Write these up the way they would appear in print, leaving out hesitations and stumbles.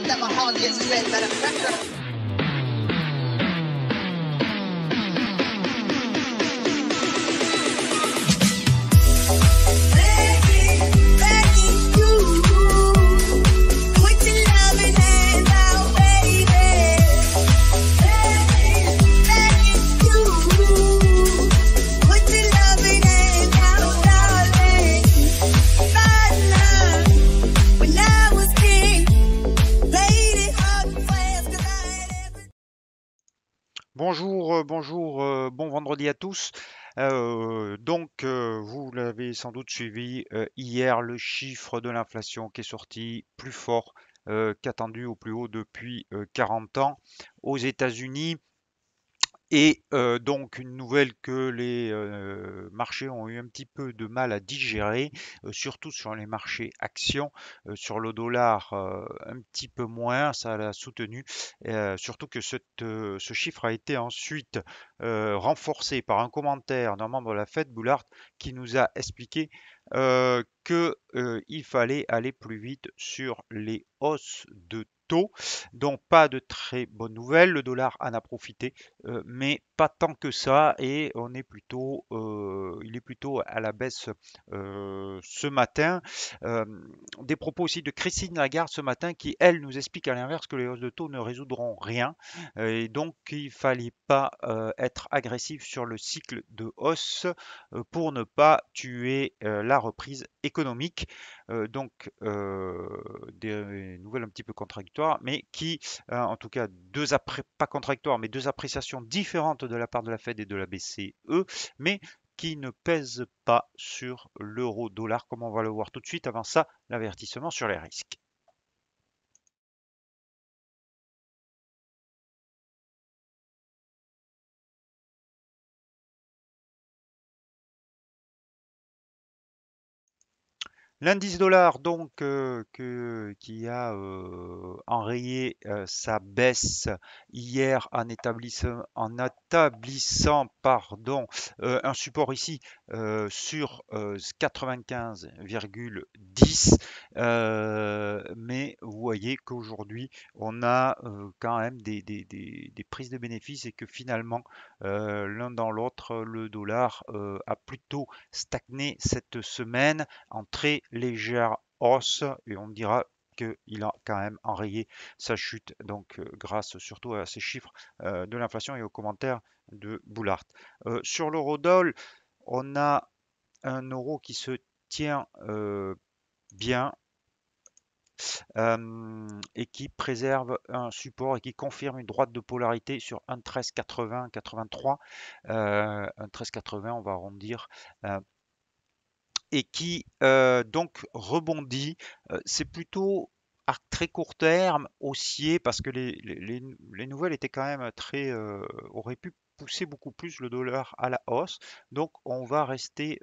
that my heart gets red, better pressure. Bonjour, bon vendredi à tous. Vous l'avez sans doute suivi hier, le chiffre de l'inflation qui est sorti plus fort qu'attendu au plus haut depuis 40 ans aux États-Unis. Et donc une nouvelle que les marchés ont eu un petit peu de mal à digérer, surtout sur les marchés actions, sur le dollar un petit peu moins, ça l'a soutenu, surtout que ce chiffre a été ensuite renforcé par un commentaire d'un membre de la Fed, Bullard, qui nous a expliqué qu'il fallait aller plus vite sur les hausses de taux. Donc pas de très bonnes nouvelles, le dollar en a profité mais pas tant que ça et il est plutôt à la baisse ce matin. Euh, des propos aussi de Christine Lagarde ce matin qui, elle, nous explique à l'inverse que les hausses de taux ne résoudront rien et donc il fallait pas être agressif sur le cycle de hausse pour ne pas tuer la reprise économique. Des nouvelles un petit peu contradictoires, mais qui, en tout cas, pas contradictoires, mais deux appréciations différentes de la part de la Fed et de la BCE, mais qui ne pèsent pas sur l'euro-dollar, comme on va le voir tout de suite. Avant ça, l'avertissement sur les risques. L'indice dollar, donc, qui a enrayé sa baisse hier en établissant pardon, un support ici sur 95,10. Mais vous voyez qu'aujourd'hui, on a quand même des prises de bénéfices et que finalement, l'un dans l'autre, le dollar a plutôt stagné cette semaine en très légère hausse et on dira qu'il a quand même enrayé sa chute, donc grâce surtout à ces chiffres de l'inflation et aux commentaires de Boulard. Sur l'eurodoll, on a un euro qui se tient bien et qui préserve un support et qui confirme une droite de polarité sur 1,1380-83. 1,1380, on va arrondir. Et qui donc rebondit. C'est plutôt à très court terme, haussier, parce que les nouvelles étaient quand même auraient pu pousser beaucoup plus le dollar à la hausse. Donc on va rester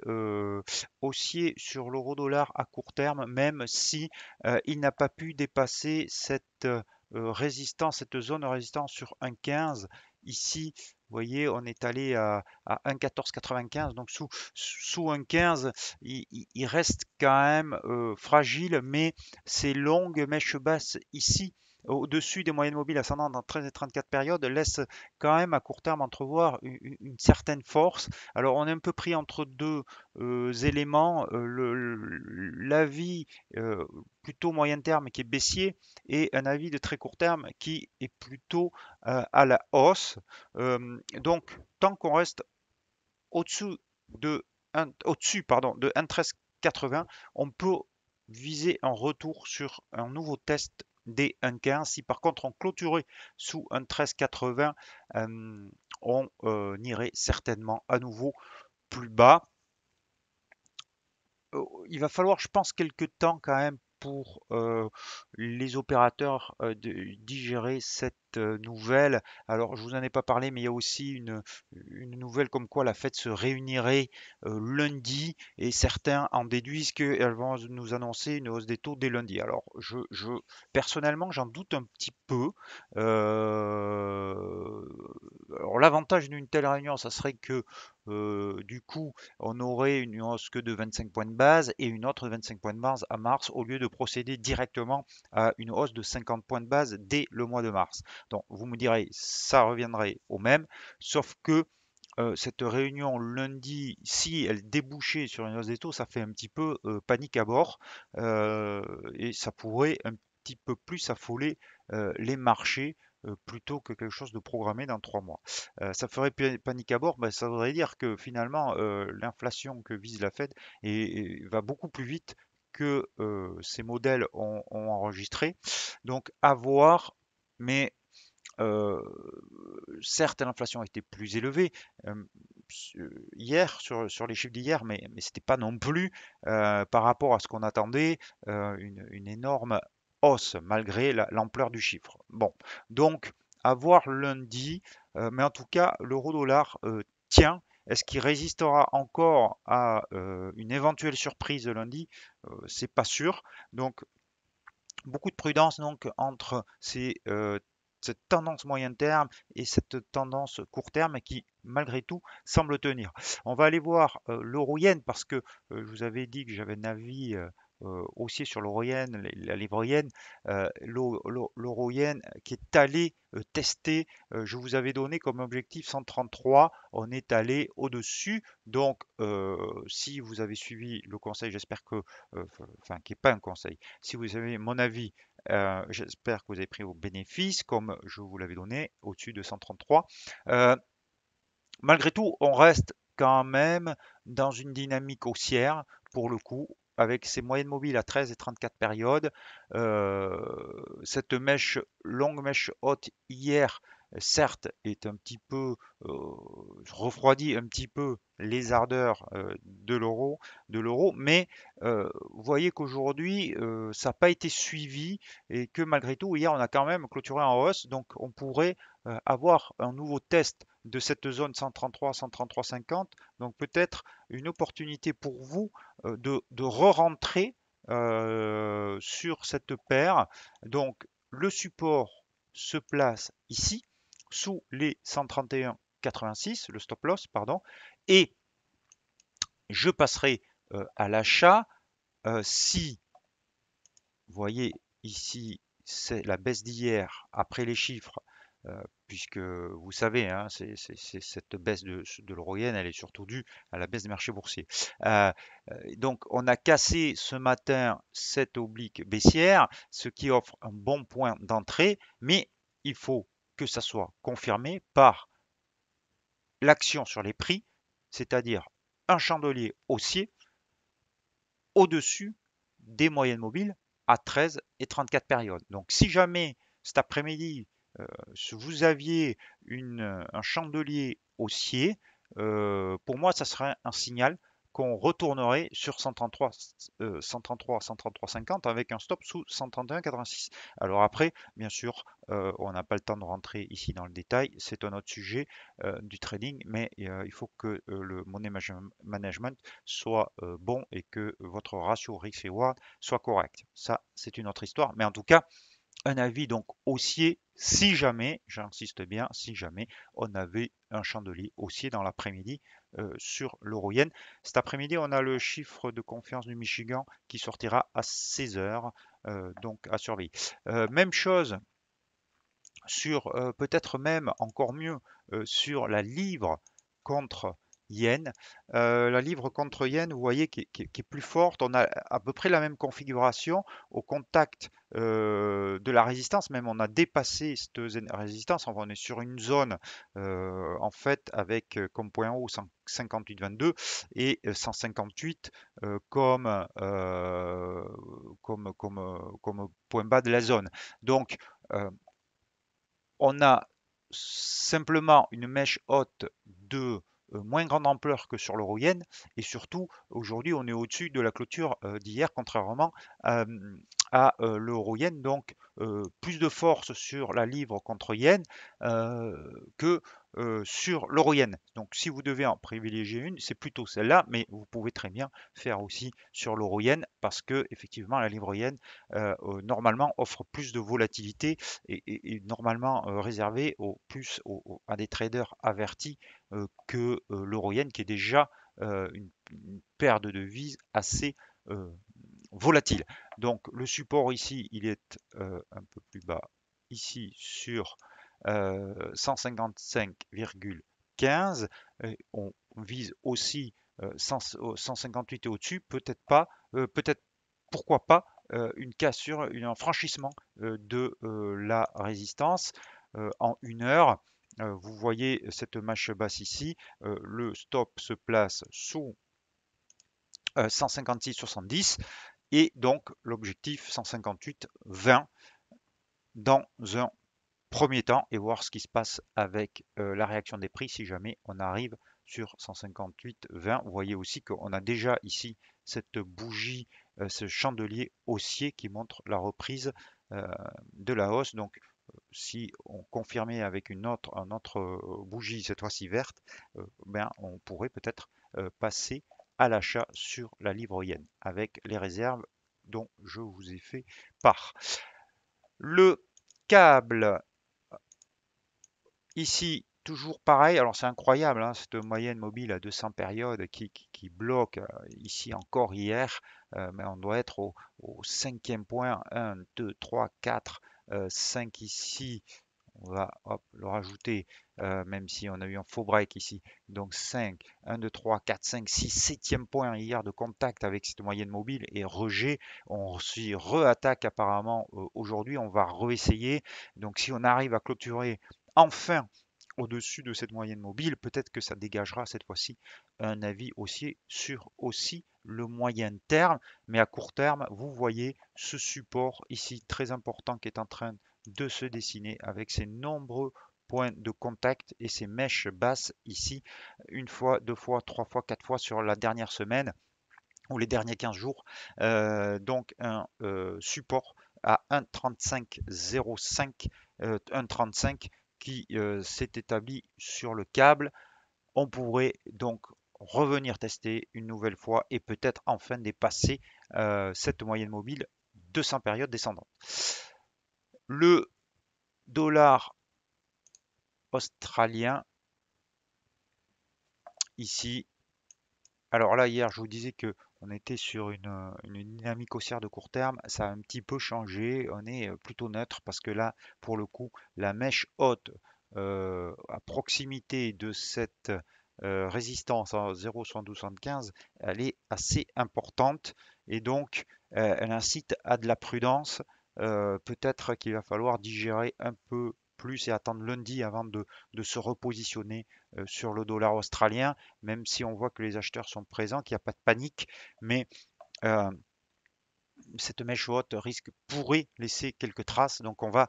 haussier sur l'euro-dollar à court terme, même si il n'a pas pu dépasser cette zone de résistance sur 1,15. Ici, vous voyez, on est allé à 1,1495, donc sous 1,15, il reste quand même fragile, mais ces longues mèches basses ici, au-dessus des moyennes mobiles ascendantes dans 13 et 34 périodes, laissent quand même à court terme entrevoir une certaine force. Alors on est un peu pris entre deux éléments, l'avis plutôt moyen terme qui est baissier et un avis de très court terme qui est plutôt à la hausse. Donc tant qu'on reste au-dessous de 1,1380, on peut viser un retour sur un nouveau test des 1,15. Si par contre on clôturait sous 1,1380, on irait certainement à nouveau plus bas. Il va falloir, je pense, quelques temps quand même pour les opérateurs de digérer cette nouvelle. Alors, je vous en ai pas parlé, mais il y a aussi une nouvelle comme quoi la Fed se réunirait lundi et certains en déduisent qu'elles vont nous annoncer une hausse des taux dès lundi. Alors, personnellement, j'en doute un petit peu. Euh, alors, l'avantage d'une telle réunion, ça serait que du coup, on aurait une hausse que de 25 points de base et une autre de 25 points de base à mars au lieu de procéder directement à une hausse de 50 points de base dès le mois de mars. Donc, vous me direz, ça reviendrait au même, sauf que cette réunion lundi, si elle débouchait sur une hausse des taux, ça fait un petit peu panique à bord et ça pourrait un petit peu plus affoler les marchés plutôt que quelque chose de programmé dans 3 mois. Ça ferait panique à bord, ben, ça voudrait dire que finalement l'inflation que vise la Fed va beaucoup plus vite que ces modèles ont enregistré. Donc à voir, mais euh, certes, l'inflation était plus élevée hier sur les chiffres d'hier, mais ce n'était pas non plus par rapport à ce qu'on attendait une énorme hausse malgré l'ampleur du chiffre. Bon, donc à voir lundi, mais en tout cas, l'euro-dollar tient. Est-ce qu'il résistera encore à une éventuelle surprise de lundi? C'est pas sûr. Donc beaucoup de prudence donc entre cette tendance moyen terme et cette tendance court terme qui, malgré tout, semble tenir. On va aller voir l'euro-yen parce que je vous avais dit que j'avais un avis haussier sur l'euro-yen, la livre-yen, l'euro-yen qui est allé tester, je vous avais donné comme objectif 133, on est allé au-dessus. Donc, si vous avez suivi le conseil, j'espère que, enfin, qui n'est pas un conseil, si vous avez mon avis, j'espère que vous avez pris vos bénéfices comme je vous l'avais donné au-dessus de 133. Euh, Malgré tout, on reste quand même dans une dynamique haussière pour le coup, avec ces moyennes mobiles à 13 et 34 périodes. Euh, Cette longue mèche haute hier, certes, est un petit peu refroidit un petit peu les ardeurs de l'euro, mais vous voyez qu'aujourd'hui, ça n'a pas été suivi et que malgré tout, hier, on a quand même clôturé en hausse, donc on pourrait avoir un nouveau test de cette zone 133, 133,50. Donc peut-être une opportunité pour vous de re-rentrer sur cette paire. Donc le support se place ici, sous les 131,86, le stop loss, pardon, et je passerai à l'achat si, vous voyez ici, c'est la baisse d'hier après les chiffres, puisque vous savez, hein, cette baisse de l'euro yen, elle est surtout due à la baisse des marchés boursiers. Euh, donc, on a cassé ce matin cette oblique baissière, ce qui offre un bon point d'entrée, mais il faut que ça soit confirmé par l'action sur les prix, c'est-à-dire un chandelier haussier au-dessus des moyennes mobiles à 13 et 34 périodes. Donc si jamais cet après-midi, vous aviez un chandelier haussier, pour moi, ça serait un signal qu'on retournerait sur 133, 133, 133,50 avec un stop sous 131,86. Alors après, bien sûr, on n'a pas le temps de rentrer ici dans le détail, c'est un autre sujet du trading, mais il faut que le money management soit bon et que votre ratio risk-reward soit correct. Ça, c'est une autre histoire, mais en tout cas, un avis donc haussier si jamais, j'insiste bien, si jamais on avait un chandelier haussier dans l'après-midi sur l'euro yen. Cet après-midi, on a le chiffre de confiance du Michigan qui sortira à 16 heures, donc à surveiller. Même chose sur peut-être même encore mieux sur la livre contre yen. La livre contre yen, vous voyez, qui est plus forte. On a à peu près la même configuration au contact de la résistance. Même on a dépassé cette résistance. On est sur une zone en fait avec comme point haut 158,22 et 158 comme point bas de la zone. Donc on a simplement une mèche haute de moins grande ampleur que sur l'euro yen et surtout aujourd'hui on est au-dessus de la clôture d'hier contrairement à l'euro yen, donc plus de force sur la livre contre yen que sur l'euro-yen. Donc si vous devez en privilégier une, c'est plutôt celle-là, mais vous pouvez très bien faire aussi sur l'euro-yen parce que effectivement la livre yen normalement offre plus de volatilité et normalement réservé à des traders avertis que l'euro-yen qui est déjà une paire de devises assez euh, volatile. Donc le support ici, il est un peu plus bas, ici sur 155,15. On vise aussi 158 et au-dessus, peut-être pas, peut-être pourquoi pas une cassure, un franchissement de la résistance en 1 heure. Vous voyez cette mâche basse ici, le stop se place sous 156,70 et donc l'objectif 158,20 dans un premier temps et voir ce qui se passe avec la réaction des prix si jamais on arrive sur 158,20. Vous voyez aussi qu'on a déjà ici cette bougie, ce chandelier haussier qui montre la reprise euh, de la hausse. Donc si on confirmait avec une autre bougie, cette fois-ci verte, ben, on pourrait peut-être passer à l'achat sur la livre yen avec les réserves dont je vous ai fait part. Le câble, ici, toujours pareil. Alors c'est incroyable, hein, cette moyenne mobile à 200 périodes qui bloque ici encore hier, mais on doit être au cinquième point. 1, 2, 3, 4, 5 ici. On va hop, le rajouter, même si on a eu un faux break ici. Donc 5, 1, 2, 3, 4, 5, 6, septième point hier de contact avec cette moyenne mobile et rejet. On s'y re-attaque apparemment aujourd'hui. On va re-essayer. Donc si on arrive à clôturer enfin au-dessus de cette moyenne mobile, peut-être que ça dégagera cette fois-ci un avis haussier sur aussi le moyen terme. Mais à court terme, vous voyez ce support ici très important qui est en train de se dessiner avec ces nombreux points de contact et ces mèches basses ici, une fois, deux fois, trois fois, quatre fois sur la dernière semaine ou les derniers 15 jours. Donc un support à 1,3505, 1,35 qui s'est établi sur le câble. On pourrait donc revenir tester une nouvelle fois et peut-être enfin dépasser cette moyenne mobile 200 périodes descendantes. Le dollar australien ici. Alors là, hier, je vous disais que on était sur une dynamique haussière de court terme. Ça a un petit peu changé. On est plutôt neutre parce que là, pour le coup, la mèche haute à proximité de cette résistance à 0,7275, elle est assez importante et donc elle incite à de la prudence. Peut-être qu'il va falloir digérer un peu plus et attendre lundi avant de se repositionner sur le dollar australien, même si on voit que les acheteurs sont présents, qu'il n'y a pas de panique, mais euh, cette mèche haute pourrait laisser quelques traces. Donc on va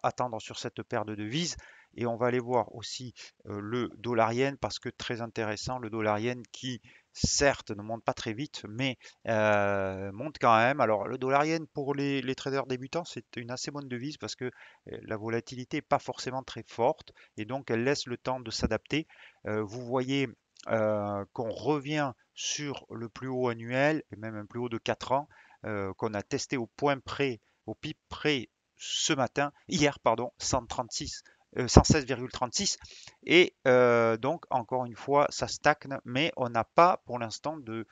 attendre sur cette paire de devises et on va aller voir aussi le dollar yen parce que très intéressant, le dollar yen qui certes ne monte pas très vite mais monte quand même. Alors le dollar yen pour les traders débutants c'est une assez bonne devise parce que la volatilité n'est pas forcément très forte et donc elle laisse le temps de s'adapter. Vous voyez qu'on revient sur le plus haut annuel et même un plus haut de 4 ans qu'on a testé au point près, au pic près ce matin, hier, pardon, 136, 116,36 et donc encore une fois ça stagne mais on n'a pas pour l'instant de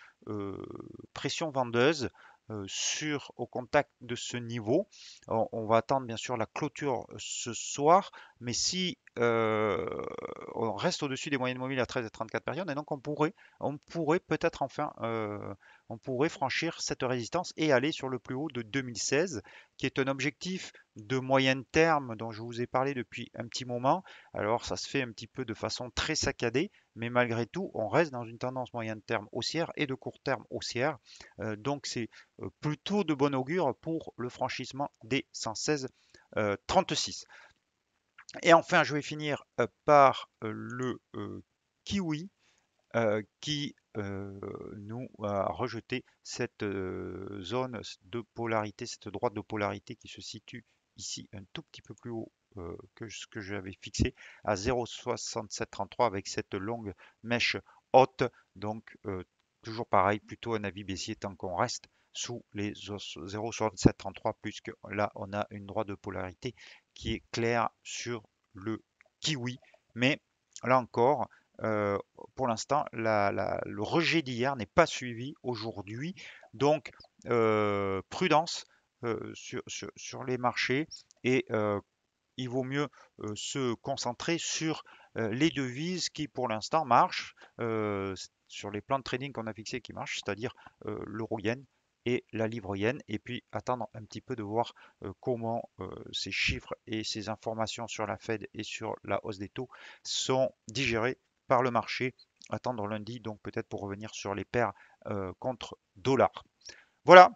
pression vendeuse au contact de ce niveau. On va attendre bien sûr la clôture ce soir, mais si on reste au-dessus des moyennes mobiles à 13 et 34 périodes, et donc on pourrait peut-être enfin on pourrait franchir cette résistance et aller sur le plus haut de 2016, qui est un objectif de moyen terme dont je vous ai parlé depuis un petit moment. Alors ça se fait un petit peu de façon très saccadée, mais malgré tout, on reste dans une tendance moyen terme haussière et de court terme haussière. Donc c'est plutôt de bon augure pour le franchissement des 116,36. Et enfin, je vais finir par le kiwi. qui nous a rejeté cette zone de polarité, cette droite de polarité qui se situe ici un tout petit peu plus haut que ce que j'avais fixé à 0,6733 avec cette longue mèche haute. Donc toujours pareil, plutôt un avis baissier tant qu'on reste sous les 0,6733 puisque là on a une droite de polarité qui est claire sur le kiwi. Mais là encore, pour l'instant, le rejet d'hier n'est pas suivi aujourd'hui. Donc, prudence sur les marchés et il vaut mieux se concentrer sur les devises qui, pour l'instant, marchent, sur les plans de trading qu'on a fixés qui marchent, c'est-à-dire l'euro-yen et la livre-yen, et puis attendre un petit peu de voir comment ces chiffres et ces informations sur la Fed et sur la hausse des taux sont digérés par le marché. Attendre lundi, donc peut-être pour revenir sur les paires contre dollars. Voilà,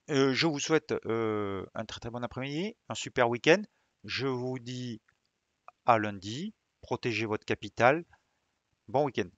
je vous souhaite un très très bon après-midi, un super week-end. Je vous dis à lundi. Protégez votre capital. Bon week-end.